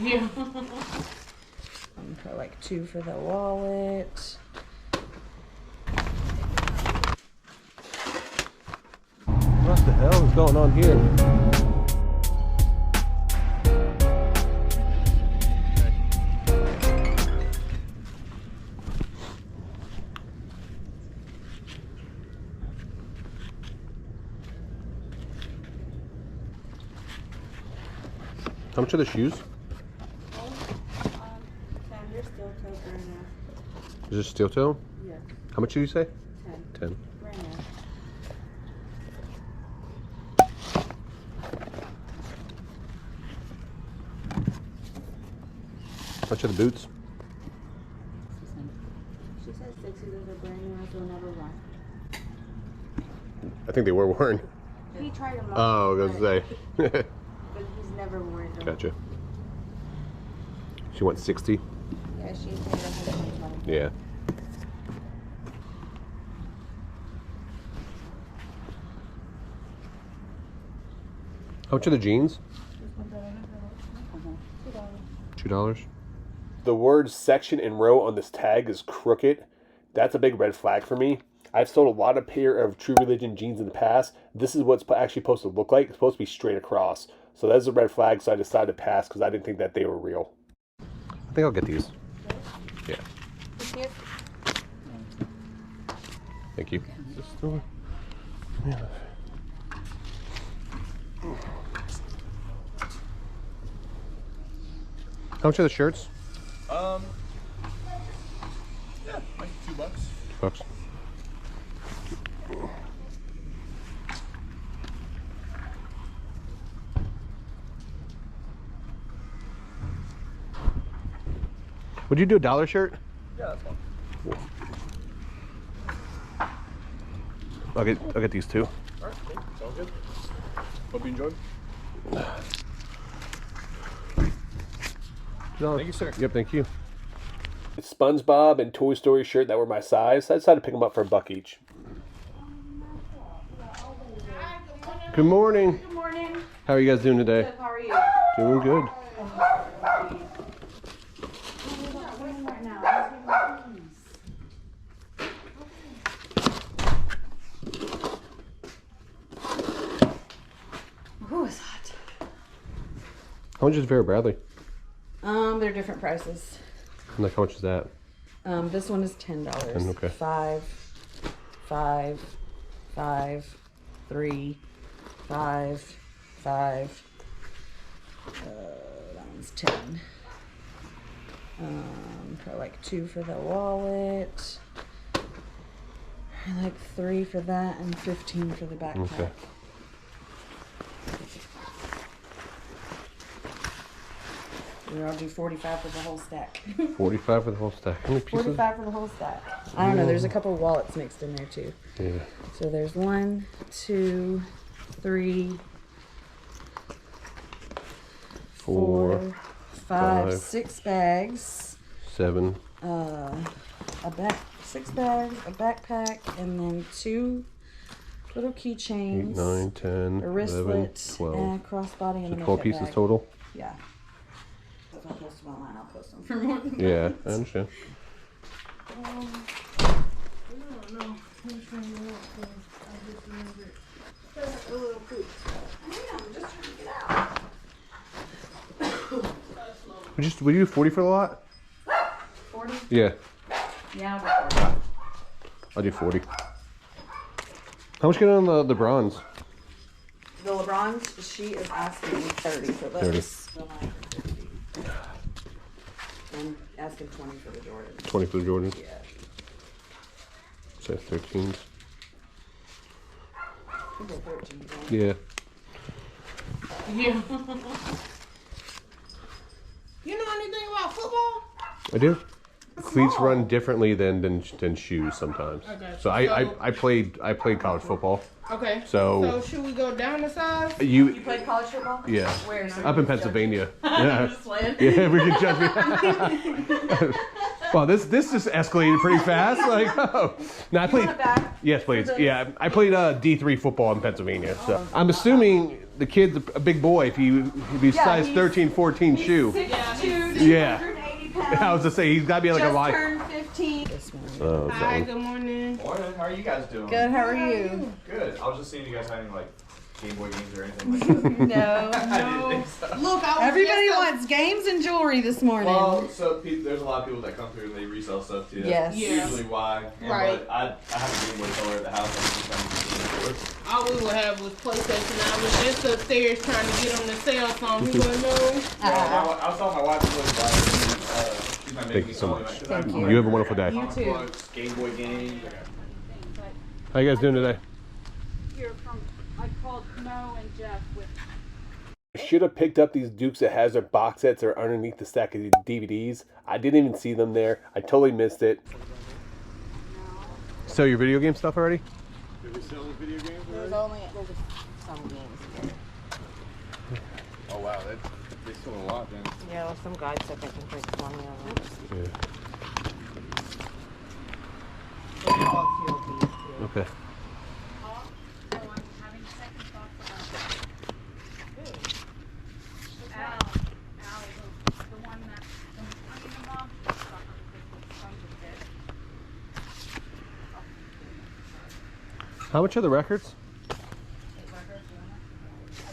Yeah. For like $2 for the wallet. What the hell is going on here? How much are the shoes? Is this steel toe? Yeah. How much did you say? 10. 10. Right now. How much are the boots? She said 60. Those are brand new. So never run. I think they were worn. He tried them. Oh, I was gonna say. But he's never worn them. Gotcha. She wants 60. Yeah, she paid 120. Yeah. How much are the jeans? $2. The word section and row on this tag is crooked. That's a big red flag for me. I've sold a lot of pair of True Religion jeans in the past. This is what's actually supposed to look like. It's supposed to be straight across. So that's a red flag, so I decided to pass because I didn't think that they were real. I think I'll get these. Yeah. Thank you. Yeah. How much are the shirts? Yeah, like $2. $2. Would you do a $1 shirt? Yeah, that's fine. I'll get these two. All right, cool. Sounds good. Hope you enjoyed. Thank you, sir. Yep, thank you. SpongeBob and Toy Story shirt that were my size. I decided to pick them up for $1 each. Good morning. Good morning. How are you guys doing today? Good. How are you? Doing good. Ooh, it's hot. How much is Vera Bradley? They're different prices. And like, how much is that? This one is $10. Okay. 5, 5, 5, 3, 5, 5. That one's 10. For like $2 for the wallet. Like $3 for that and 15 for the backpack. Okay. I'll do 45 for the whole stack. 45 for the whole stack. How many pieces? 45 for the whole stack. I don't know. There's a couple wallets mixed in there too. Yeah. So there's 1, 2, 3, 4, 5, 6 bags. 7. Six bags, a backpack, and then 2 little 8, keychains. 9, 10, a wristlet, 11, 12. and a crossbody, and So a 12 makeup pieces bag. total? Yeah. If I post them online, I'll post them for more than Yeah, that. I understand. I don't know which one you want to. I just remembered. A little poop. I am just trying to get out. Would you do 40 for the lot? 40? Yeah. Yeah, I'll go 40. I'll do 40. How much get on the bronze? The LeBrons, she is asking 30 for those. 30. I'm asking 20 for the Jordan. 20 for the Jordans? Yeah. So 13s. These are 13, right? Yeah. Yeah. You know anything about football? I do. Cleats run differently than shoes sometimes. Okay. So I played college football. Okay. So should we go down the size? You played college football? Yeah. Where? Up in Pennsylvania. Yeah. Just playing? Yeah, we can judge me. Well, this just escalated pretty fast. Like, oh. No, I played. Want it back? Yes, please. Yeah, I played D3 football in Pennsylvania. So I'm assuming the kid's a big boy if he size 13, 14 shoe. 6'2", Yeah. 180 pounds. I was just saying, he's got to be like Just a light. turned 15. Hi, good morning. Morning. How are you guys doing? Good, how are you? Good. I was just seeing you guys having like Game Boy games or anything like that. No. I didn't think so. Look, I was Everybody just wants games and jewelry this morning. Well, so there's a lot of people that come through and they resell stuff too. Yes. Yeah. Usually why. And, Right. But I have a Game Boy color at the house. I'm just trying to get the Game Boy. all we would have was PlayStation. I was just upstairs trying to get on the cell phone. He wasn't know. I was telling my wife to buy it. She's not making Thank you so me much. Thank You have a wonderful day. You too. Game Boy games. How you guys doing today? Here from, I called Mo and Jeff with. I should have picked up these Dukes that has their box sets or underneath the stack of DVDs. I didn't even see them there. I totally missed it. So your video game stuff already? Did we sell the video games? There's only some games here. Oh wow, they sold a lot then. Yeah, well, some guy said they can take money on it. Yeah. They're all TLBs, too. Okay. Oh, I'm having second thoughts about Al, the one that, the mom just suffered because the son was dead. How much are the records?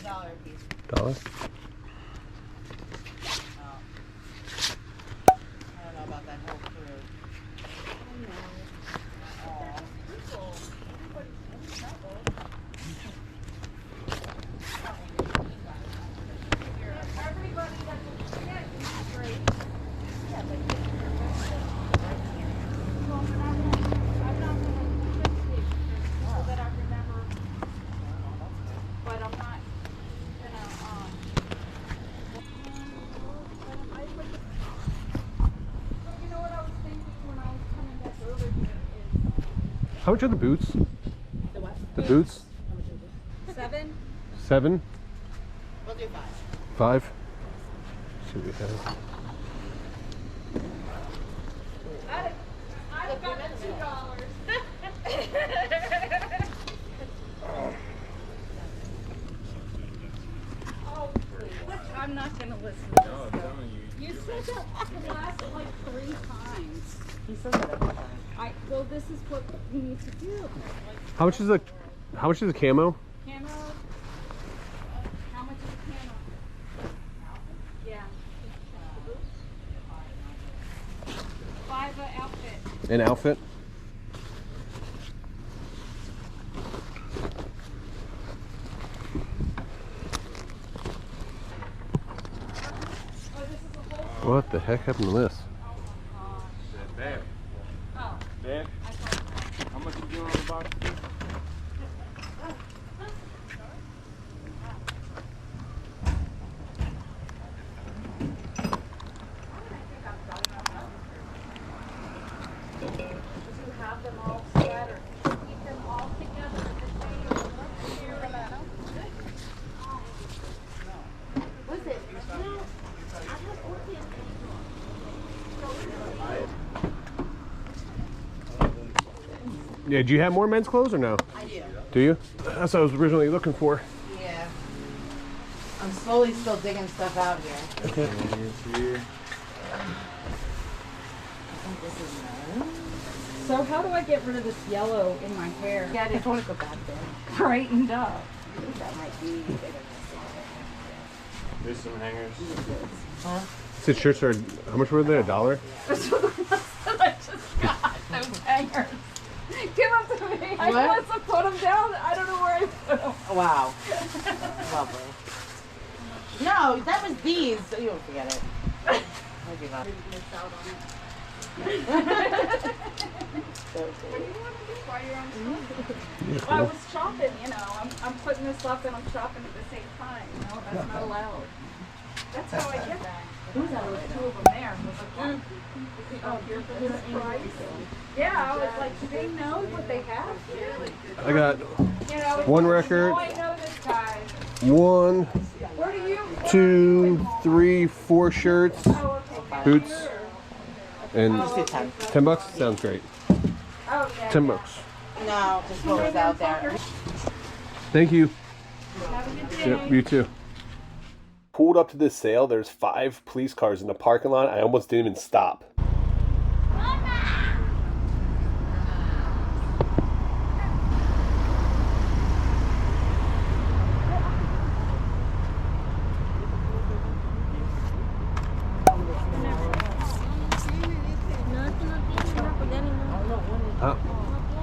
$1 a piece. $1. I don't know about that whole crew. Everybody that's yeah, he's great. Yeah, but I'm not gonna fix it so that I remember, but I'm not you know what I was thinking when I was coming back over here is How much are the boots? the what? The boots? 7. 7? We'll do 5. 5? See what we have. I've got $2. Oh, please. I'm not gonna listen to this. I'm telling you. You said that the last like 3 times. He says that every time. Well, this is what you need to do. Like How much is the camo? camo. How much is the camo? Yeah. 5 outfit. An outfit? Oh, this is a whole. What the heck happened to this? Dad, Oh, Dad, I thought. how much you doing on the box? You have them all scattered. Keep them all together at the same What's it? No, I have orchids. Yeah, do you have more men's clothes or no? I do. Do you? That's what I was originally looking for. Yeah. I'm slowly still digging stuff out here. Okay. I think this is mine. So how do I get rid of this yellow in my hair? Yeah, I didn't want to go back there. Straightened up. I think that might be bigger than There's some hangers. Huh? Said shirts are, how much were they? $1? Those are the ones that I just got. Those hangers. Give them to me. I What? must have put them down. I don't know where I put them. Wow. Lovely. No, that was these. So you don't forget it. I give up. I was shopping, you know. I'm putting this up and I'm shopping at the same time. You know, that's not allowed. That's how I get that. Who's that? There was 2 of them there. I was like, oh, here for this price. Yeah, I was like, do they know what they have? I got You know, it's one like, record. Oh, I know this guy. 1, Where do you? 2, 3, 4 shirts, Oh, okay. boots, and Just do 10. $10? Sounds great. Oh, yeah. $10. No, just what was out there. Thank you. Have a good day. Yep, you too. Pulled up to this sale. There's 5 police cars in the parking lot. I almost didn't even stop.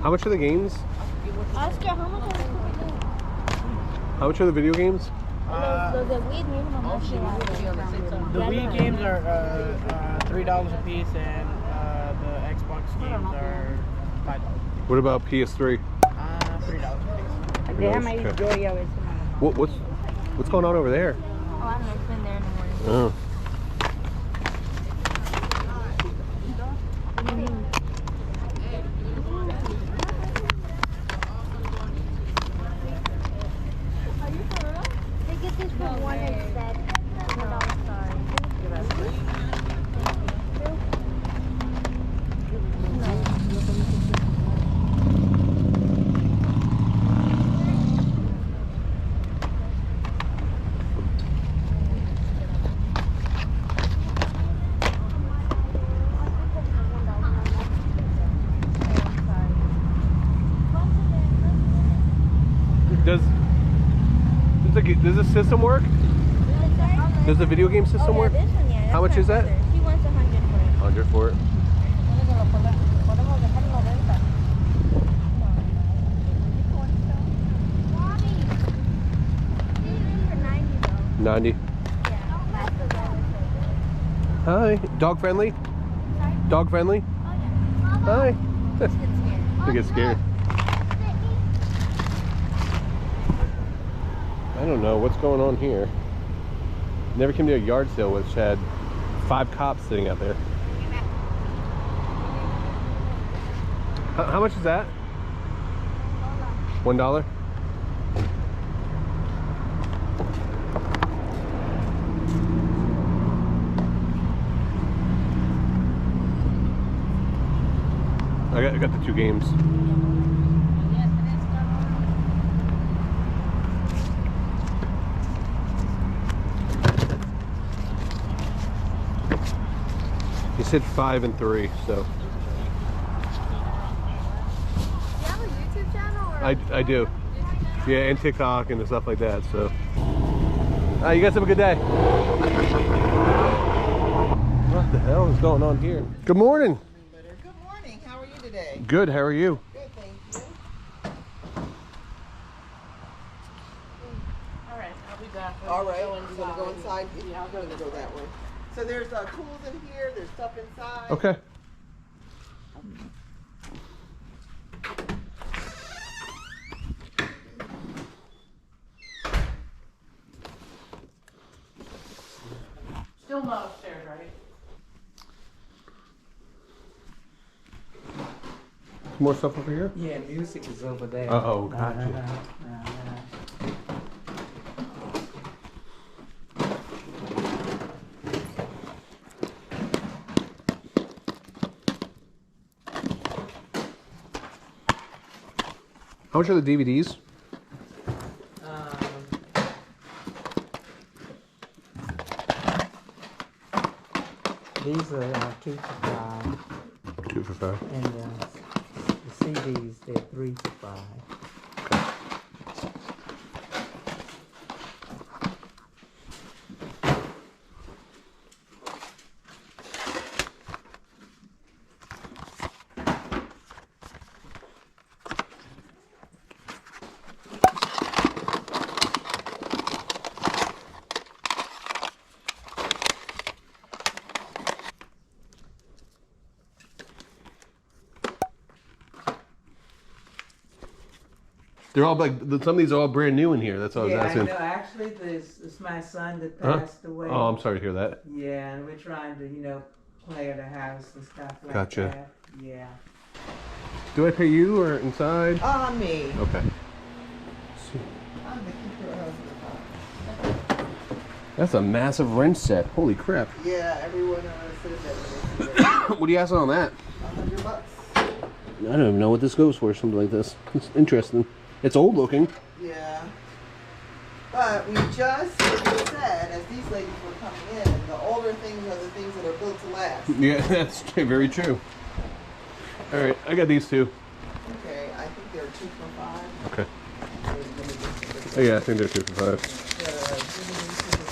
How much are the games? Oscar, how much are the How much are the video games? The Wii games, how much The Wii games are $3 a piece, and the Xbox games are $5. What about PS3? $3 a piece. Déjame ir yo y a ver si me What's going on over there? Oh, I don't know, it's been there in the morning. Oh. They get this for one instead. No, sorry. Does the system work? Does the video game system work? This one, yeah. How much is that? He wants 100 for it. 100 for it. $90. 90. Hi. Dog friendly? Dog friendly? Hi. You get scared. I don't know what's going on here. Never came to a yard sale which had 5 cops sitting out there. How much is that? $1? I got the 2 games. He said 5 and 3, so. Do you have a YouTube channel? Or I do. Yeah, and TikTok and stuff like that, so. You guys have a good day. What the hell is going on here? Good morning. Good morning. How are you today? Good, how are you? Good, thank you. Alright, I'll be back. All right, you gonna go inside? Yeah, I'm gonna go that way. So there's tools in here. There's stuff inside. Okay. Still not upstairs, right? More stuff over here? Yeah, music is over there. Uh-oh, gotcha. How much are the DVDs? These are 2 for $5, 2 for 5. and the CDs they're 3 for $5. They're all like, some of these are all brand new in here. That's what I was Yeah, I asking. know. Actually, it's my son that passed away. Oh, I'm sorry to hear that. Yeah, and we're trying to, clear the house and stuff like Gotcha. that. Yeah. Do I pay you or inside? Me. Okay. I'm the keeper of the house. That's a massive wrench set. Holy crap. Yeah, everyone says that when they see it. What are you asking on that? $100. I don't even know what this goes for, something like this. It's interesting. It's old looking. Yeah. But we just said, as these ladies were coming in. The older things are the things that are built to last. Yeah, that's very true. All right, I got these two. Okay, I think they're 2 for $5. Okay. So Oh, yeah, I think they're 2 for $5. $2 for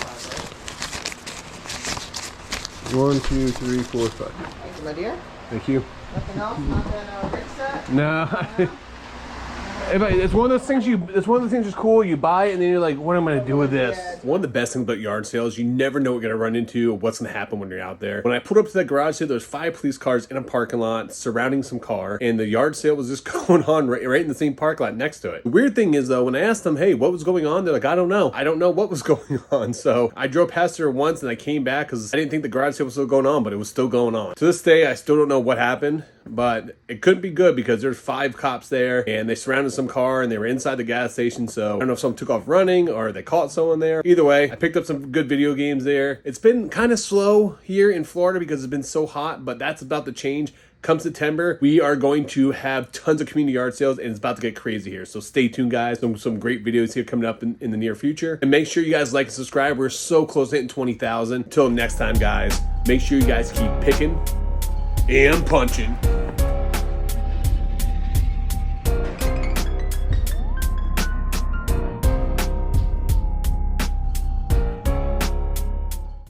$5, right? 1, 2, 3, 4, 5. Thank you, my dear. Thank you. Nothing else? Not that Rick set? No. It's one of those things it's one of the things that's cool. You buy it and then you're like, what am I gonna do with this? One of the best things about yard sales, you never know what you're gonna run into or what's gonna happen when you're out there. When I pulled up to that garage sale, there's 5 police cars in a parking lot surrounding some car, and the yard sale was just going on right in the same parking lot next to it. The weird thing is though, when I asked them, hey, what was going on? They're like, I don't know. I don't know what was going on. So I drove past there once and I came back because I didn't think the garage sale was still going on, but it was still going on. To this day, I still don't know what happened, but it couldn't be good because there's 5 cops there and they surrounded some car and they were inside the gas station. So I don't know if someone took off running or they caught someone there. Either way, I picked up some good video games there. It's been kind of slow here in Florida because it's been so hot, but that's about to change. Come September, we are going to have tons of community yard sales and it's about to get crazy here. So stay tuned, guys. Some great videos here coming up in the near future. And make sure you guys like and subscribe. We're so close to hitting 20,000. Until next time, guys, make sure you guys keep picking and punching.